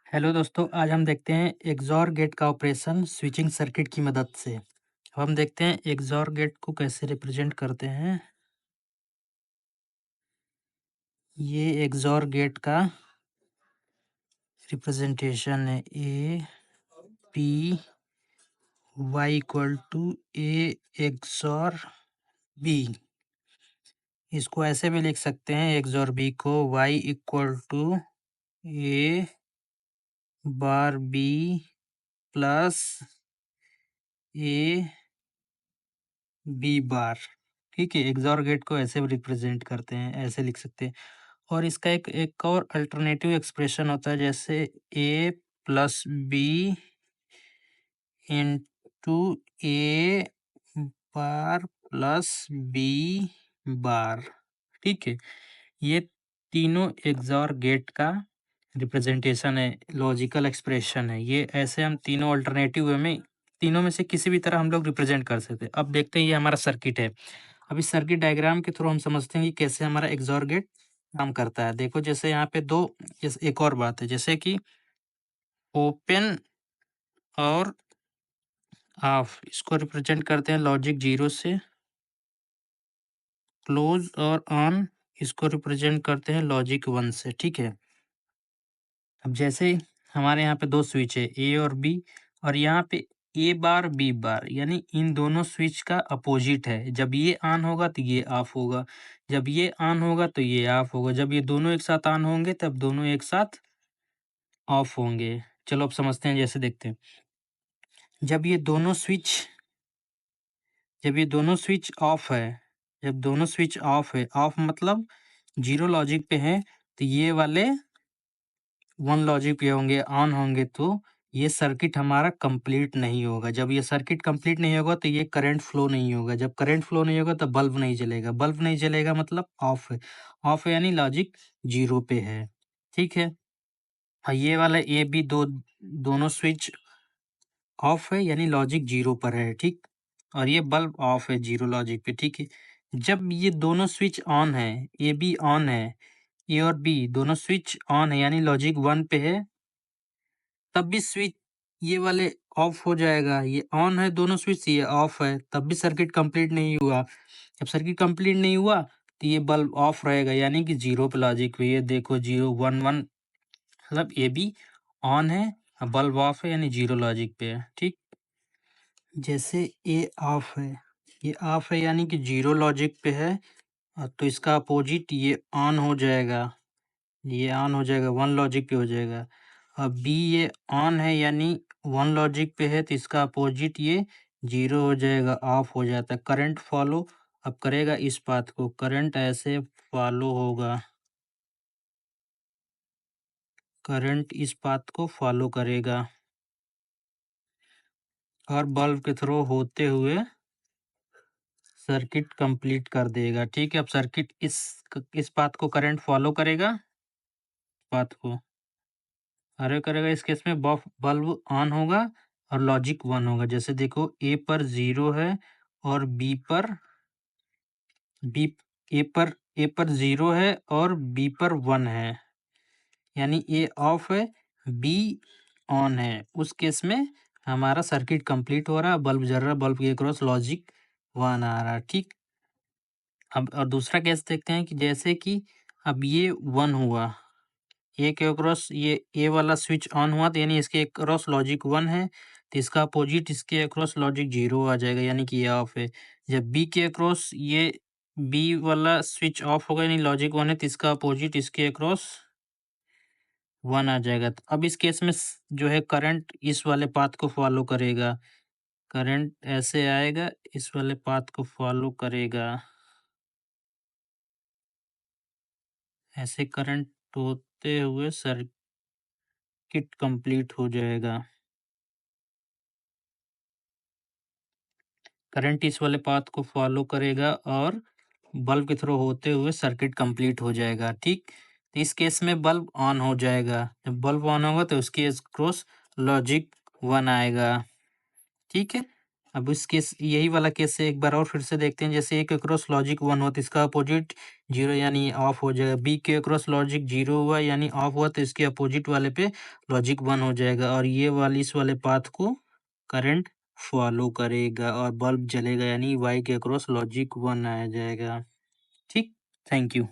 Hello दोस्तों, आज हम देखते हैं एक्सॉर गेट का ऑपरेशन स्विचिंग सर्किट की मदद से। अब हम देखते हैं एक्सॉर गेट को कैसे रिप्रेजेंट करते हैं। ये एक्सॉर गेट का रिप्रेजेंटेशन है A P Y equal to A XOR B. इसको ऐसे भी लिख सकते हैं एक्सॉर बी को Y equal to A bar B plus A B bar. ठीक है, एक्सॉर गेट को ऐसे भी रिप्रेजेंट करते हैं, ऐसे लिख सकते हैं। और इसका एक एक और अल्टरनेटिव एक्सप्रेशन होता है, जैसे ए प्लस बी इंटू ए बार प्लस बी बार। ठीक है, ये तीनों एक्सॉर गेट का रिप्रेजेंटेशन है, लॉजिकल एक्सप्रेशन है। ये ऐसे हम तीनों अल्टरनेटिव वे में, तीनों में से किसी भी तरह हम लोग रिप्रेजेंट कर सकते हैं। अब देखते हैं, ये हमारा सर्किट है। अब इस सर्किट डायग्राम के थ्रू हम समझते हैं कि कैसे हमारा एक्सॉर गेट काम करता है। देखो, जैसे यहाँ पे दो, जैसे एक और बात है, जैसे कि ओपन और ऑफ, इसको रिप्रेजेंट करते हैं लॉजिक 0 से। क्लोज और ऑन, इसको रिप्रेजेंट करते हैं लॉजिक 1 से। ठीक है, अब जैसे हमारे यहाँ पे दो स्विच है, ए और बी, और यहाँ पे ए बार बी बार, यानी इन दोनों स्विच का अपोजिट है। जब ये ऑन होगा तो ये ऑफ होगा, जब ये ऑन होगा तो ये ऑफ होगा, जब ये दोनों एक साथ ऑन होंगे तब दोनों एक साथ ऑफ होंगे। चलो अब समझते हैं, जैसे देखते हैं। जब ये दोनों स्विच जब ये दोनों स्विच ऑफ है, जब दोनों स्विच ऑफ है, ऑफ मतलब जीरो लॉजिक पे है, तो ये वाले वन लॉजिक पे होंगे, ऑन होंगे, तो ये सर्किट हमारा कंप्लीट नहीं होगा। जब ये सर्किट कंप्लीट नहीं होगा तो ये करंट फ्लो नहीं होगा, जब करंट फ्लो नहीं होगा तो बल्ब नहीं जलेगा, बल्ब नहीं जलेगा मतलब ऑफ है, ऑफ है यानी लॉजिक जीरो पे है। ठीक है, और ये वाला ए बी दोनों स्विच ऑफ है यानी लॉजिक जीरो पर है। ठीक, और ये बल्ब ऑफ है जीरो लॉजिक पे। ठीक है, जब ये दोनों स्विच ऑन है, ए बी ऑन है, ए और बी दोनों स्विच ऑन है यानी लॉजिक 1 पे है, तब भी स्विच ये वाले ऑफ हो जाएगा। ये ऑन है दोनों स्विच, ये ऑफ है, तब भी सर्किट कंप्लीट नहीं हुआ। जब सर्किट कंप्लीट नहीं हुआ तो ये बल्ब ऑफ रहेगा यानी कि जीरो पे लॉजिक पे। ये देखो 0 1 1, मतलब ए बी ऑन है और बल्ब ऑफ है यानी जीरो लॉजिक पे है। ठीक, जैसे ए ऑफ है, ये ऑफ है यानी कि जीरो लॉजिक पे है, तो इसका अपोजिट ये ऑन हो जाएगा, ये ऑन हो जाएगा, वन लॉजिक पे हो जाएगा। अब बी ये ऑन है यानी वन लॉजिक पे है, तो इसका अपोजिट ये जीरो हो जाएगा, ऑफ हो जाता है। करंट फॉलो अब करेगा इस पाथ को, करंट ऐसे फॉलो होगा, करंट इस पाथ को फॉलो करेगा और बल्ब के थ्रू होते हुए सर्किट कंप्लीट कर देगा। ठीक है, अब सर्किट इस पाथ को करंट फॉलो करेगा, पाथ को अरे करेगा। इस केस में बल्ब ऑन होगा और लॉजिक 1 होगा। जैसे देखो, ए पर 0 है और बी ए पर 0 है और बी पर 1 है, यानी ए ऑफ है, बी ऑन है। उस केस में हमारा सर्किट कंप्लीट हो रहा है, बल्ब जल रहा है, बल्ब के अक्रॉस लॉजिक 1 आ रहा है। ठीक, अब और दूसरा केस देखते हैं कि जैसे कि अब ये 1 हुआ, ए के अक्रॉस ये ए वाला स्विच ऑन हुआ, तो यानी इसके अक्रॉस लॉजिक 1 है, तो इसका अपोजिट इसके अक्रॉस लॉजिक 0 आ जाएगा यानी कि ये ऑफ है। जब बी के अक्रॉस ये बी वाला स्विच ऑफ होगा यानी लॉजिक 1 है, तो इसका अपोजिट इसके अक्रॉस 1 आ जाएगा। तो अब इस केस में जो है करंट इस वाले पाथ को फॉलो करेगा, करंट ऐसे आएगा, इस वाले पाथ को फॉलो करेगा, ऐसे करंट होते हुए सर्किट कंप्लीट हो जाएगा। करंट इस वाले पाथ को फॉलो करेगा और बल्ब के थ्रू होते हुए सर्किट कंप्लीट हो जाएगा। ठीक, तो इस केस में बल्ब ऑन हो जाएगा, जब बल्ब ऑन होगा तो उसके क्रॉस लॉजिक 1 आएगा। ठीक है, अब इस केस यही वाला केस से एक बार और फिर से देखते हैं। जैसे ए के अक्रॉस लॉजिक 1 हो तो इसका अपोजिट 0 यानी ऑफ हो जाएगा। बी के अक्रॉस लॉजिक 0 हुआ यानी ऑफ हुआ तो इसके अपोजिट वाले पे लॉजिक 1 हो जाएगा और ये वाली इस वाले पाथ को करंट फॉलो करेगा और बल्ब जलेगा यानी वाई के अक्रॉस लॉजिक 1 आ जाएगा। ठीक? Thank you.